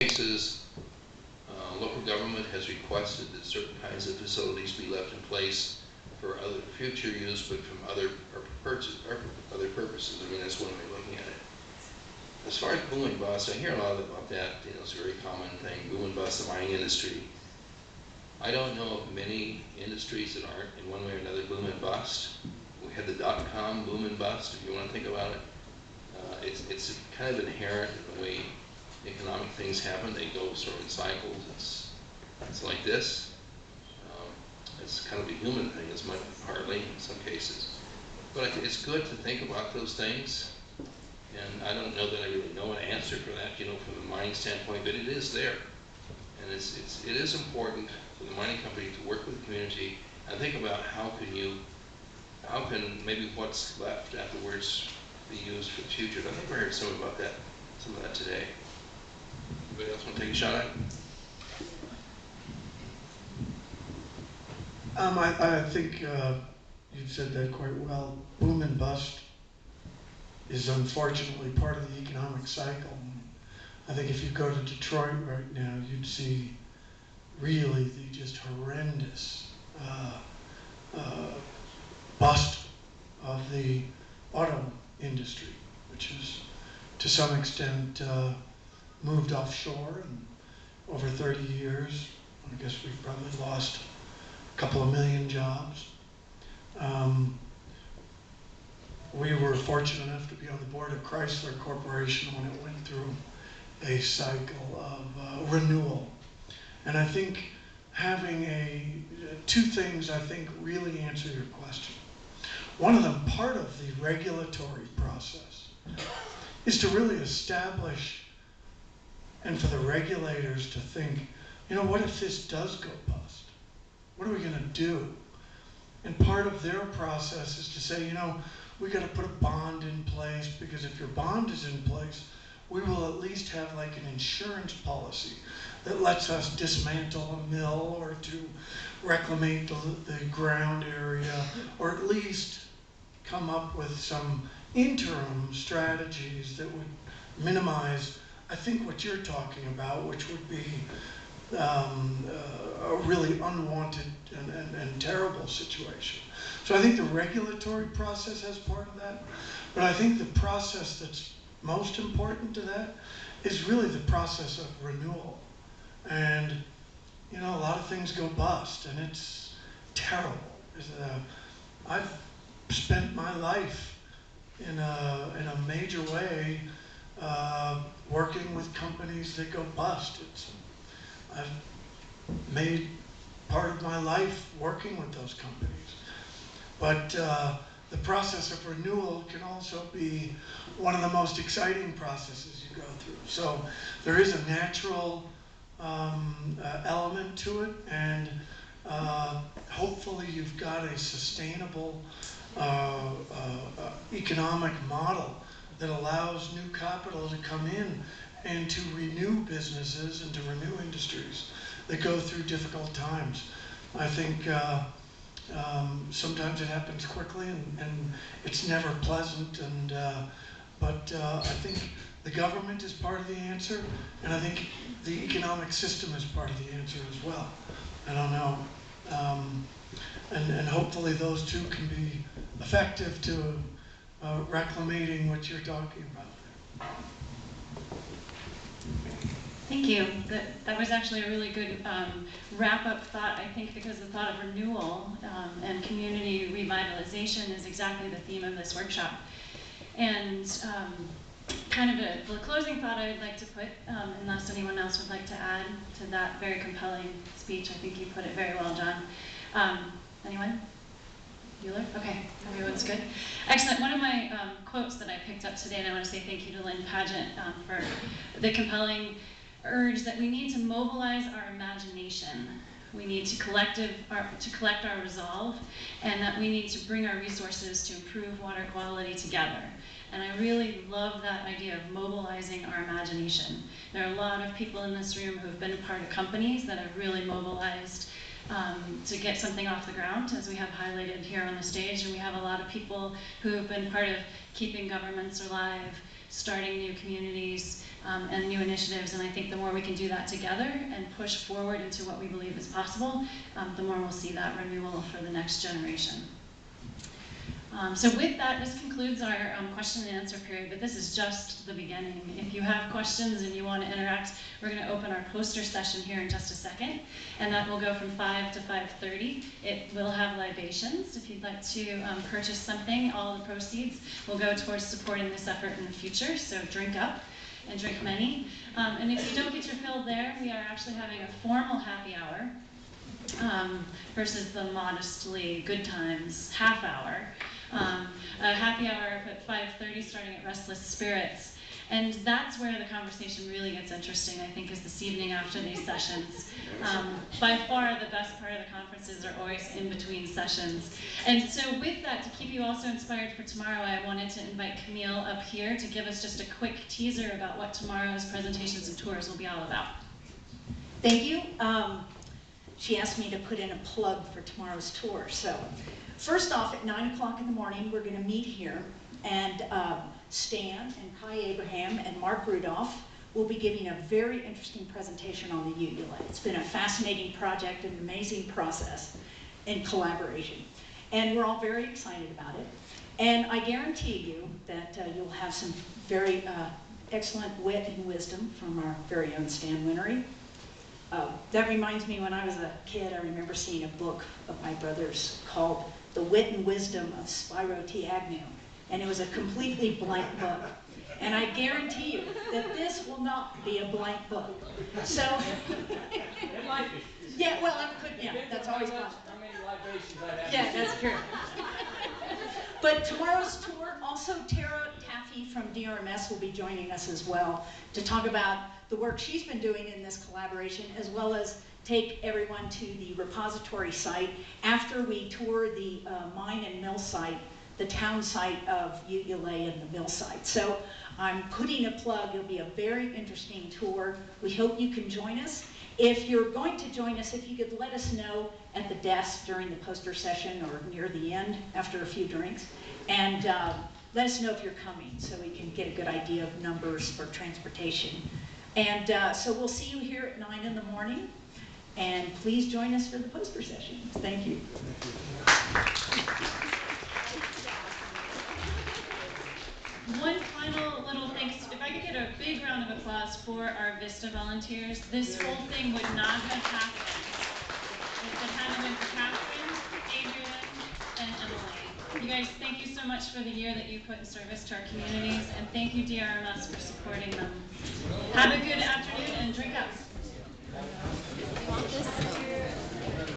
cases, local government has requested that certain kinds of facilities be left in place for other future use, but from other purposes. I mean, that's one way of looking at it. As far as boom and bust, I hear a lot about that. You know, it's a very common thing, boom and bust, the mining industry. I don't know of many industries that aren't in one way or another boom and bust. We had the dot-com boom and bust, if you want to think about it. It's kind of inherent in the way economic things happen. They go sort of in cycles. It's like this. It's kind of a human thing, as much partly in some cases. But it's good to think about those things. And I don't know that I really know an answer for that, you know, from the mining standpoint, but it is there. And it is important for the mining company to work with the community and think about how can maybe what's left afterwards be used for the future. I think we heard some of that today. Anybody else want to take a shot at it? I think you said that quite well. Boom and bust is unfortunately part of the economic cycle. I think if you go to Detroit right now, you'd see really the just horrendous bust of the auto industry, which is to some extent moved offshore, and over 30 years, I guess we've probably lost a couple of million jobs. We were fortunate enough to be on the board of Chrysler Corporation when it went through a cycle of renewal. And I think having two things I think really answer your question. One of them, part of the regulatory process, is to really establish, and for the regulators to think, you know, what if this does go bust? What are we going to do? And part of their process is to say, you know, we got to put a bond in place, because if your bond is in place, we will at least have like an insurance policy that lets us dismantle a mill or to reclaim the ground area, or at least come up with some interim strategies that would minimize, I think, what you're talking about, which would be a really unwanted and terrible situation. So I think the regulatory process has part of that, but I think the process that's most important to that is really the process of renewal. And, you know, a lot of things go bust, and it's terrible. I've spent my life in a major way working with companies that go bust. I've made part of my life working with those companies. But the process of renewal can also be one of the most exciting processes you go through. So there is a natural element to it, and hopefully you've got a sustainable economic model that allows new capital to come in and to renew businesses and to renew industries that go through difficult times. I think sometimes it happens quickly, and it's never pleasant. But I think the government is part of the answer, and I think the economic system is part of the answer as well. I don't know. And hopefully those two can be effective to reclaiming what you're talking about. Thank you. That was actually a really good wrap-up thought, I think, because the thought of renewal and community revitalization is exactly the theme of this workshop. And kind of the closing thought I would like to put, unless anyone else would like to add to that very compelling speech. I think you put it very well, John. Anyone? Bueller? Okay, everyone's good. Excellent. One of my quotes that I picked up today, and I want to say thank you to Lynn Pageant for the compelling urge that we need to mobilize our imagination. We need to collect our resolve, and that we need to bring our resources to improve water quality together. And I really love that idea of mobilizing our imagination. There are a lot of people in this room who have been a part of companies that have really mobilized to get something off the ground, as we have highlighted here on the stage. And we have a lot of people who have been part of keeping governments alive, starting new communities, and new initiatives. And I think the more we can do that together and push forward into what we believe is possible, the more we'll see that renewal for the next generation. So with that, this concludes our question and answer period, but this is just the beginning. If you have questions and you want to interact, we're going to open our poster session here in just a second, and that will go from 5 to 5:30. It will have libations. If you'd like to purchase something, all the proceeds will go towards supporting this effort in the future, so drink up and drink many. And if you don't get your fill there, we are actually having a formal happy hour versus the modestly good times half hour. A happy hour at 5:30 starting at Restless Spirits. And that's where the conversation really gets interesting, I think, is this evening after these sessions. By far the best part of the conferences are always in between sessions. And so with that, to keep you also inspired for tomorrow, I wanted to invite Camille up here to give us just a quick teaser about what tomorrow's presentations and tours will be all about. Thank you. She asked me to put in a plug for tomorrow's tour. So first off, at 9 o'clock in the morning, we're going to meet here, and Stan and Kai Abraham and Mark Rudolph will be giving a very interesting presentation on the uvula. It's been a fascinating project, an amazing process in collaboration, and we're all very excited about it. And I guarantee you that you'll have some very excellent wit and wisdom from our very own Stan Winery. That reminds me, when I was a kid, I remember seeing a book of my brother's called The Wit and Wisdom of Spyro T. Agnew. And it was a completely blank book. And I guarantee you that this will not be a blank book. So, It might be. yeah, well, yeah, that's always possible. How many libations I have. Yeah, that's true. But tomorrow's tour, also Tara Taffy from DRMS will be joining us as well to talk about the work she's been doing in this collaboration, as well as take everyone to the repository site after we tour the mine and mill site, the town site of UULA and the mill site. So I'm putting a plug. It'll be a very interesting tour. We hope you can join us. If you're going to join us, if you could let us know at the desk during the poster session or near the end after a few drinks, and let us know if you're coming so we can get a good idea of numbers for transportation. And so we'll see you here at 9 in the morning, and please join us for the poster session. Thank you. One final little thanks. If I could get a big round of applause for our VISTA volunteers. This whole thing would not have happened if it hadn't been for Catherine, Adrian, and Emily. You guys, thank you so much for the year that you put in service to our communities, and thank you DRMS for supporting them. Have a good afternoon and drink up.